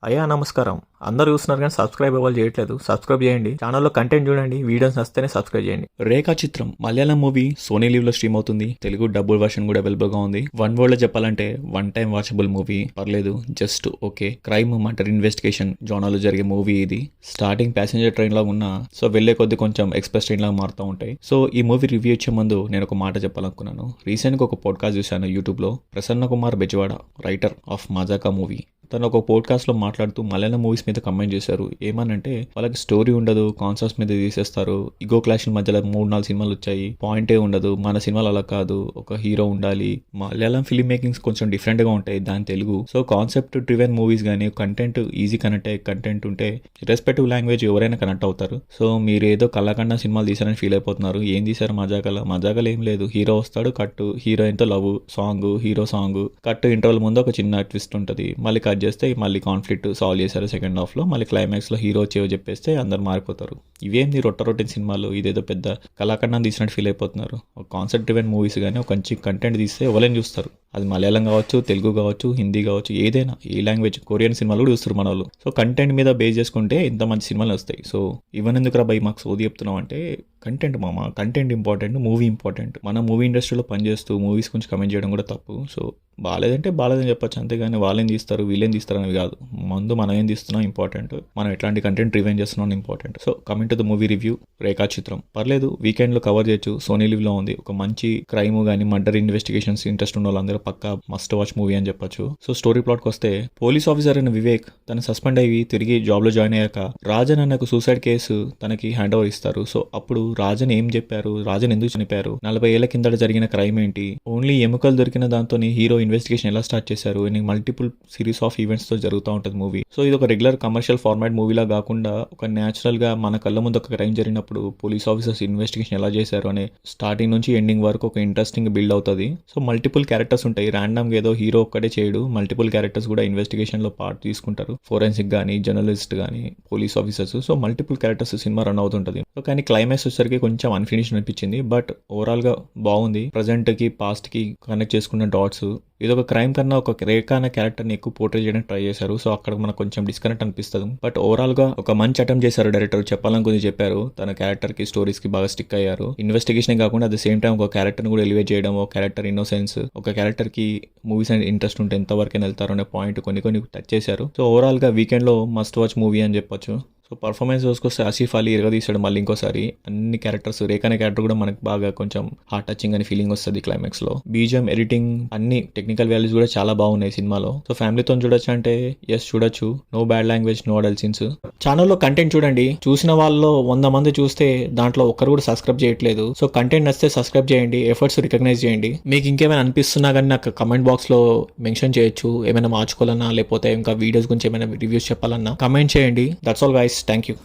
అయ్యా నమస్కారం. అందరూ చూస్తున్నారు కానీ సబ్స్క్రైబ్ ఎవరు చేయట్లేదు. సబ్స్క్రైబ్ చేయండి. ఛానల్లో కంటెంట్ చూడండి. వీడియోస్ నచ్చితేనే సబ్స్క్రైబ్ చేయండి. రేఖా చిత్రం మలయాళం మూవీ సోనీ లీవ్ లో స్ట్రీమ్ అవుతుంది. తెలుగు డబ్బుల్ వర్షన్ కూడా అవైలబుల్ గా ఉంది. వన్ వర్డ్ లో చెప్పాలంటే వన్ టైం వాచబుల్ మూవీ. పర్లేదు, just okay. Crime murder investigation జోనాలో జరిగే మూవీ ఇది. స్టార్టింగ్ ప్యాసింజర్ ట్రైన్ లాగా ఉన్నా సో వెళ్లే కొద్ది కొంచెం ఎక్స్ప్రెస్ ట్రైన్ లాగా మారుతూ ఉంటాయి. సో ఈ మూవీ రివ్యూ ఇచ్చే ముందు నేను ఒక మాట చెప్పాలనుకున్నాను. రీసెంట్ గా ఒక పోడ్కాస్ట్ చూశాను యూట్యూబ్ లో. Prasanna Kumar Bezawada, writer of Mazaka movie, తను ఒక పోడ్కాస్ట్ లో మాట్లాడుతూ మలయాళం మూవీస్ మీద కమెంట్ చేశారు. ఏమనంటే వాళ్ళకి స్టోరీ ఉండదు, కాన్సెప్ట్స్ మీద తీసేస్తారు, ఇగో క్లాష్ మధ్యలో 3-4 సినిమాలు వచ్చాయి, పాయింటే ఉండదు, మన సినిమాలు అలా కాదు, ఒక హీరో ఉండాలి. మలయాళం ఫిల్మ్ మేకింగ్స్ కొంచెం డిఫరెంట్ గా ఉంటాయి దాని Telugu. So concept driven movies కానీ కంటెంట్ ఈజీ కనెక్ట్ అయ్యే కంటెంట్ ఉంటే రెస్పెక్టివ్ లాంగ్వేజ్ ఎవరైనా కనెక్ట్ అవుతారు. సో మీరు ఏదో కళ్ళకన్నా సినిమాలు తీసారని ఫీల్ అయిపోతున్నారు. ఏం తీసారు మజాకలు ఏం లేదు. హీరో వస్తాడు, కట్టు, హీరోయిన్ తో లవ్ సాంగ్, హీరో సాంగ్, కట్టు, ఇంటర్వల్ ముందు ఒక చిన్న ట్విస్ట్ ఉంటుంది, మళ్ళీ కట్ చేస్తే మళ్ళీ కాన్ఫ్లిక్ట్ సాల్వ్ చేశారు సెకండ్ హాఫ్ లో, మళ్ళీ క్లైమాక్స్ లో హీరో వచ్చేవో చెప్పేస్తే అందరు మారిపోతారు. ఇవేంది రొటీన్ సినిమాలు, ఇదేదో పెద్ద కళాఖండం తీసినట్టు ఫీల్ అయిపోతున్నారు. ఒక కాన్సెప్ట్ డ్రివెన్ మూవీస్ కానీ ఒక మంచి కంటెంట్ తీస్తే ఎవరైనా చూస్తారు. అది మలయాళం కావచ్చు, తెలుగు కావచ్చు, హిందీ కావచ్చు, ఏదైనా ఏ లాంగ్వేజ్, కొరియన్ సినిమాలు కూడా చూస్తారు మన వాళ్ళు. సో కంటెంట్ మీద బేస్ చేసుకుంటే ఇంత మంచి సినిమాలు వస్తాయి. సో ఇవన్నీ ఎందుకు రా బై మాకు సోది చెప్తున్నాం అంటే, కంటెంట్ మామ, కంటెంట్ ఇంపార్టెంట్, మూవీ ఇంపార్టెంట్. మన మూవీ ఇండస్ట్రీలో పనిచేస్తూ మూవీస్ గురించి కమెంట్ చేయడం కూడా తప్పు. సో బాగాలేదంటే బాగాలేదని చెప్పొచ్చు, అంతేగాని వాళ్ళేం తీస్తారు వీళ్ళేం తీస్తారు అనేవి కాదు. ముందు మనం ఏం తీస్తున్నాం ఇంపార్టెంట్, మనం ఎట్లాంటి కంటెంట్ రివెంజ్ చేస్తున్నాం important. So coming to the movie review, Rekhachithram పర్లేదు, వీకెండ్ లో కవర్ చేయొచ్చు. సోనీ లివ్ లో ఉంది. ఒక మంచి క్రైమ్ కానీ మర్డర్ ఇన్వెస్టిగేషన్స్ ఇంట్రెస్ట్ ఉన్న వాళ్ళందరూ పక్కా మస్ట్ వాచ్ మూవీ అని చెప్పొచ్చు. సో స్టోరీ ప్లాట్కి వస్తే, పోలీస్ ఆఫీసర్ అయిన వివేక్ తను సస్పెండ్ అయ్యి తిరిగి జాబ్ లో జాయిన్ అయ్యాక రాజన్ అనే ఒక సూసైడ్ కేసు తనకి హ్యాండ్ ఓవర్ ఇస్తారు. సో అప్పుడు రాజన్ ఏం చెప్పారు, రాజన్ ఎందుకు చనిపోయారు, 40 ఏళ్ల కిందట జరిగిన క్రైమ్ ఏంటి, ఓన్లీ ఎముకలు దొరికిన దాంతో హీరో ఇన్వెస్టిగేషన్ ఎలా స్టార్ట్ చేశారు, మల్టిపుల్ సిరీస్ ఆఫ్ ఈవెంట్స్ తో జరుగుతూ ఉంటుంది మూవీ. సో ఇది ఒక రెగ్యులర్ కమర్షియల్ ఫార్మాట్ మూవీలా కాకుండా ఒక న్యాచురల్ గా మన కళ్ళ ముందు ఒక క్రైమ్ జరిగినప్పుడు పోలీస్ ఆఫీసర్స్ ఇన్వెస్టిగేషన్ ఎలా చేశారు అనే స్టార్టింగ్ నుంచి ఎండింగ్ వరకు ఒక ఇంట్రెస్టింగ్ బిల్డ్ అవుతుంది. సో మల్టిపుల్ క్యారెక్టర్స్ ఉంటాయి. ర్యాండమ్ గా ఏదో హీరో ఒక్కడే చేయడు, మల్టిపుల్ క్యారెక్టర్స్ కూడా ఇన్వెస్టిగేషన్ లో పార్ట్ తీసుకుంటారు. ఫోరెన్సిక్ గానీ, జర్నలిస్ట్ గానీ, police officers. So multiple characters cinema run అవుతుంటది. సో కానీ క్లైమాక్స్ వచ్చేసరికి కొంచెం అన్ఫినిష్డ్ అనిపించింది. బట్ ఓవరాల్ గా బాగుంది. ప్రజెంట్ కి పాస్ట్ కి కనెక్ట్ చేసుకున్న డాట్స్. ఇది ఒక క్రైమ్ కన్నా ఒక రేఖా అనే క్యారెక్టర్ ని ఎక్కువ పోర్ట్రే చేయడానికి ట్రై చేశారు. సో అక్కడ మనకు కొంచెం డిస్కనెక్ట్ అనిపిస్తుంది. బట్ ఓవరాల్ గా ఒక మంచి అటెంప్ట్ చేశారు డైరెక్టర్. చెప్పాలనుకుంది చెప్పారు. తన క్యారెక్టర్ కి, స్టోరీస్ కి బాగా స్టిక్ అయ్యారు. ఇన్వెస్టిగేషన్ కాకుండా అట్ ద సేమ్ టైం ఒక క్యారెక్టర్ ని కూడా ఎలివేట్ చేయడం, ఒక క్యారెక్టర్ ఇన్నోసెన్స్, ఒక క్యారెక్టర్ కి మూవీస్ అండ్ ఇంట్రెస్ట్ ఉంటే ఎంతవరకు వెళ్తారు అనే పాయింట్ కొన్ని టచ్ చేశారు. సో ఓవరాల్ గా వీకెండ్ లో మస్ట్ వాచ్ మూవీ అని చెప్పొచ్చు. సో పర్ఫార్మెన్స్ చూసుకొస్తే ఆసిఫ్ అలీ తీసాడు మళ్ళీ ఇంకోసారి. అన్ని క్యారెక్టర్స్, రేఖా అనే క్యారెక్టర్ కూడా మనకు బాగా కొంచెం హార్ట్ టచింగ్ అని ఫీలింగ్ వస్తుంది క్లైమాక్స్ లో. బీజిఎం, ఎడిటింగ్, అన్ని టెక్నికల్ వాల్యూస్ కూడా చాలా బాగున్నాయి సినిమాలో. సో ఫ్యామిలీతో చూడొచ్చు అంటే ఎస్ చూడొచ్చు. No bad language, no adult scenes. ఛానల్లో కంటెంట్ చూడండి. చూసిన వాళ్ళలో 100 మంది చూస్తే దాంట్లో ఒక్కరు కూడా సబ్స్క్రైబ్ చేయట్లేదు. సో కంటెంట్ నచ్చితే సబ్స్క్రైబ్ చేయండి, ఎఫర్ట్స్ రికగ్నైజ్ చేయండి. మీకు ఇంకేమైనా అనిపిస్తున్నా కానీ నాకు కమెంట్ బాక్స్ లో మెన్షన్ చేయొచ్చు. ఏమైనా మార్చుకోవాలన్నా, లేకపోతే ఇంకా వీడియోస్ గురించి ఏమైనా రివ్యూస్ చెప్పాలన్నా కమెంట్ చేయండి. That's all guys, thank you.